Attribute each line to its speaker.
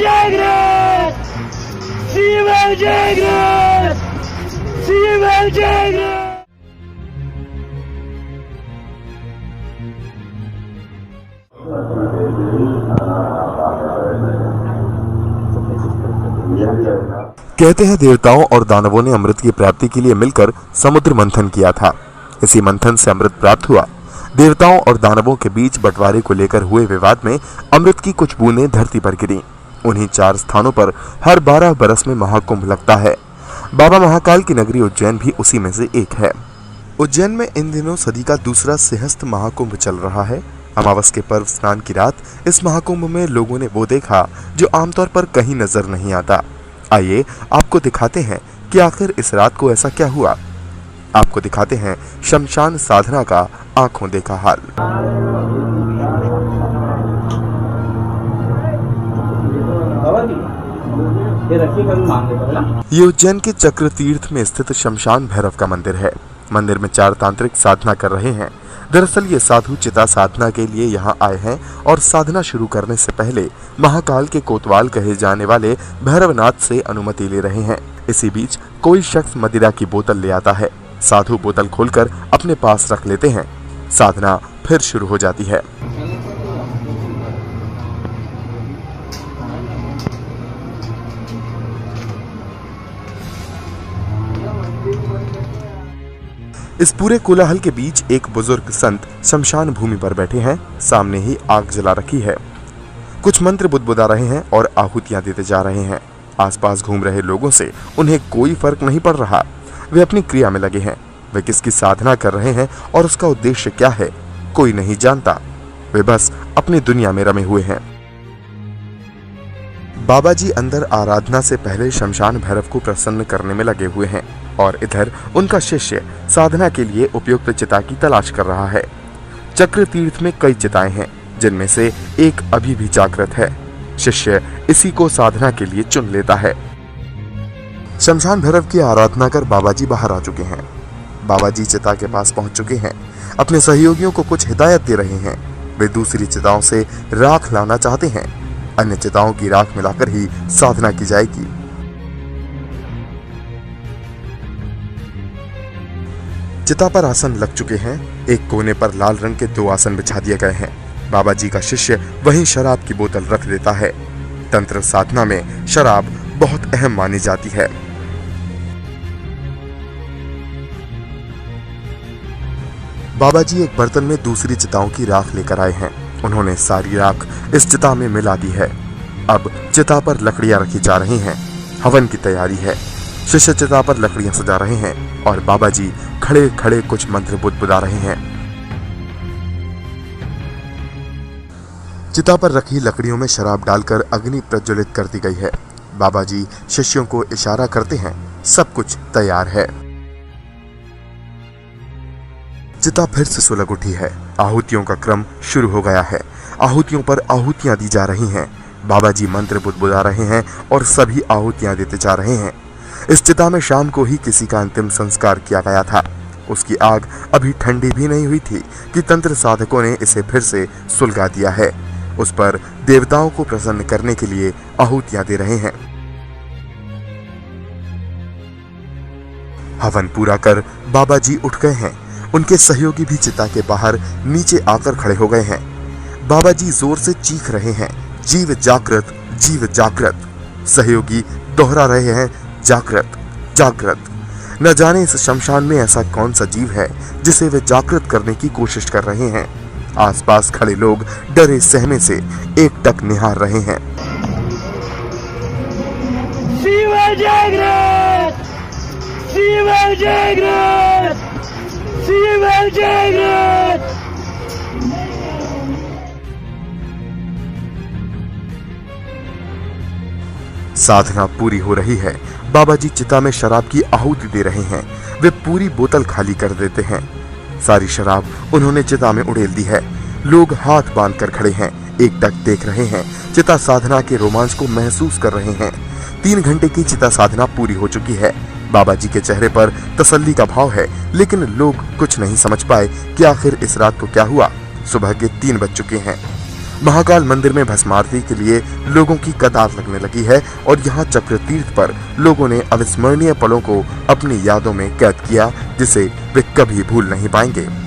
Speaker 1: जागृत, सीएम जागृत, सीएम जागृत।
Speaker 2: कहते हैं देवताओं और दानवों ने अमृत की प्राप्ति के लिए मिलकर समुद्र मंथन किया था। इसी मंथन से अमृत प्राप्त हुआ। देवताओं और दानवों के बीच बंटवारे को लेकर हुए विवाद में अमृत की कुछ बूंदें धरती पर गिरी। उन्हीं 4 स्थानों पर हर 12 बरस में महाकुंभ लगता है। बाबा महाकाल की नगरी उज्जैन भी उसी में से एक है। उज्जैन में इन दिनों सदी का दूसरा सिंहस्थ महाकुंभ चल रहा है। अमावस के पर्व स्नान की रात इस महाकुंभ में लोगों ने वो देखा जो आमतौर पर कहीं नजर नहीं आता। आइए आपको दिखाते हैं कि आखिर इस रात को ऐसा क्या हुआ। आपको दिखाते हैं शमशान साधना का आंखों देखा हाल। ये उज्जैन के चक्र तीर्थ में स्थित शमशान भैरव का मंदिर है। मंदिर में 4 तांत्रिक साधना कर रहे हैं। दरअसल ये साधु चिता साधना के लिए यहाँ आए हैं और साधना शुरू करने से पहले महाकाल के कोतवाल कहे जाने वाले भैरवनाथ से अनुमति ले रहे हैं। इसी बीच कोई शख्स मदिरा की बोतल ले आता है। साधु बोतल खोलकर अपने पास रख लेते हैं। साधना फिर शुरू हो जाती है। इस पूरे कोलाहल के बीच एक बुजुर्ग संत शमशान भूमि पर बैठे हैं। सामने ही आग जला रखी है। कुछ मंत्र बुदबुदा रहे हैं और आहुतियां देते जा रहे हैं। आसपास घूम रहे लोगों से उन्हें कोई फर्क नहीं पड़ रहा। वे अपनी क्रिया में लगे हैं। वे किसकी साधना कर रहे हैं और उसका उद्देश्य क्या है, कोई नहीं जानता। वे बस अपनी दुनिया में रमे हुए हैं। बाबा जी अंदर आराधना से पहले शमशान भैरव को प्रसन्न करने में लगे हुए हैं और इधर उनका शिष्य साधना के लिए उपयुक्त चिता की तलाश कर रहा है। चक्र तीर्थ में कई चिताएं हैं, जिनमें से एक अभी भी जागृत है। शिष्य इसी को साधना के लिए चुन लेता है। शमशान भैरव की आराधना कर बाबा जी बाहर आ चुके हैं। बाबा जी चिता के पास पहुंच चुके हैं। अपने सहयोगियों को कुछ हिदायत दे रहे हैं। वे दूसरी चिताओं से राख लाना चाहते हैं। अन्य चिताओं की राख मिलाकर ही साधना की जाएगी। चिता पर आसन लग चुके हैं। एक कोने पर लाल रंग के 2 आसन बिछा दिए गए हैं। बाबा जी का शिष्य वहीं शराब की बोतल रख देता है। तंत्र साधना में शराब बहुत अहम मानी जाती है। बाबा जी एक बर्तन में दूसरी चिताओं की राख लेकर आए हैं। उन्होंने सारी राख इस चिता में मिला दी है। अब चिता पर लकड़ियां रखी जा रही हैं। हवन की तैयारी है। शिष्य चिता पर लकड़ियां सजा रहे हैं और बाबा जी खड़े खड़े कुछ मंत्र बुदबुदा रहे हैं। चिता पर रखी लकड़ियों में शराब डालकर अग्नि प्रज्वलित कर दी गई है। बाबा जी शिष्यों को इशारा करते हैं। सब कुछ तैयार है। चिता फिर से सुलग उठी है। आहुतियों का क्रम शुरू हो गया है। आहुतियों पर आहुतियां दी जा रही हैं। बाबा जी मंत्र बुदबुदा रहे हैं और सभी आहुतियां देते जा रहे हैं। इस चिता में शाम को ही किसी का अंतिम संस्कार किया गया था। उसकी आग अभी ठंडी भी नहीं हुई थी कि तंत्र साधकों ने इसे फिर से सुलगा दिया है। उस पर देवताओं को प्रसन्न करने के लिए आहुतियां दे रहे हैं। हवन पूरा कर बाबा जी उठ गए हैं। उनके सहयोगी भी चिता के बाहर नीचे आकर खड़े हो गए हैं। बाबा जी जोर से चीख रहे हैं, जीव जागृत, जीव जागृत। सहयोगी दोहरा रहे हैं, जागृत, जागृत। न जाने इस शमशान में ऐसा कौन सा जीव है जिसे वे जागृत करने की कोशिश कर रहे हैं। आसपास खड़े लोग डरे सहमे से एकटक निहार रहे हैं।
Speaker 1: शिव जागृत, शिव जागृत, शिव जागृत।
Speaker 2: साधना पूरी हो रही है। बाबा जी चिता में शराब की आहुति दे रहे हैं। वे पूरी बोतल खाली कर देते हैं। सारी शराब उन्होंने चिता में उड़ेल दी है। लोग हाथ बांधकर खड़े हैं, एकटक देख रहे हैं। चिता साधना के रोमांच को महसूस कर रहे हैं। 3 घंटे की चिता साधना पूरी हो चुकी है। बाबा जी के चेहरे पर तसल्ली का भाव है, लेकिन लोग कुछ नहीं समझ पाए कि आखिर इस रात को क्या हुआ। सुबह के 3 बज चुके हैं। महाकाल मंदिर में भस्म आरती के लिए लोगों की कतार लगने लगी है और यहाँ चक्र तीर्थ पर लोगों ने अविस्मरणीय पलों को अपनी यादों में कैद किया, जिसे वे कभी भूल नहीं पाएंगे।